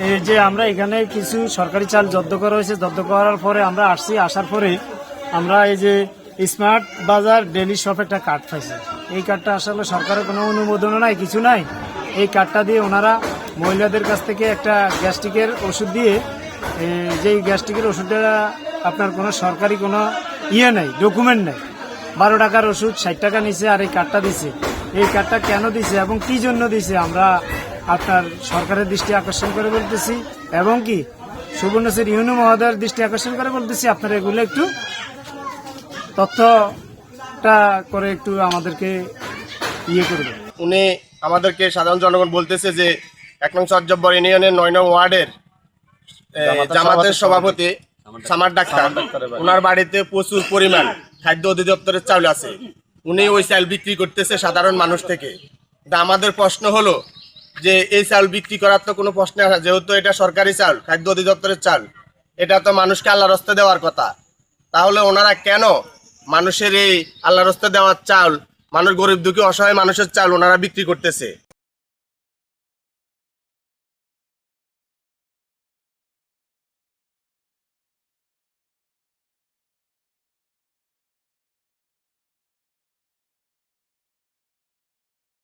এই যে আমরা এখানে কিছু সরকারি চাল জব্দ করা হয়েছে, জব্দ করার পরে আমরা আসার পরে আমরা এই যে স্মার্ট বাজার ডেলি শপ একটা কার্ড পাইছি। এই কার্ডটা আসলে সরকারের কোনো অনুমোদনও নাই, কিছু নাই। এই কার্ডটা দিয়ে ওনারা মহিলাদের কাছ থেকে একটা গ্যাস্ট্রিকের ওষুধ দিয়ে, যেই গ্যাস্ট্রিকের ওষুধটা আপনার কোনো সরকারি কোনো নেই, ডকুমেন্ট নেই। 12 টাকার ওষুধ 60 টাকা নিছে, আর এই কার্ডটা দিছে। এই কার্ডটা কেন দিছে এবং কি জন্য দিছে আমরা আপনার সরকারের দৃষ্টি আকর্ষণ করে বলতেছি, এবং কি সুবর্ণচর ইউনু মহোদয়ের দৃষ্টি আকর্ষণ করে বলতেছি, আপনারা এগুলো একটু তথ্যটা করে একটু আমাদেরকে করবে। উনি আমাদেরকে সাধারণ জনগণ বলতেছে যে 1 নং চরজব্বর ইউনিয়নের 9 নং ওয়ার্ডের জামাতের সভাপতি সামার ডাক্তার, ওনার বাড়িতে প্রচুর পরিমাণ খাদ্য অধিদপ্তরের চাউল আছে। উনি ওই চাল বিক্রি করতেছে সাধারণ মানুষ থেকে। আমাদের প্রশ্ন হলো যে এই চাল বিক্রি করার তো কোনো প্রশ্ন আসে, যেহেতু এটা সরকারি চাল, খাদ্য অধিদপ্তরের চাল, এটা তো মানুষকে আল্লাহর রাস্তা দেওয়ার কথা। তাহলে ওনারা কেন মানুষের এই আল্লাহর রাস্তা দেওয়ার চাল, মানুষ গরিব দুঃখী অসহায় মানুষের চাল ওনারা বিক্রি করতেছে?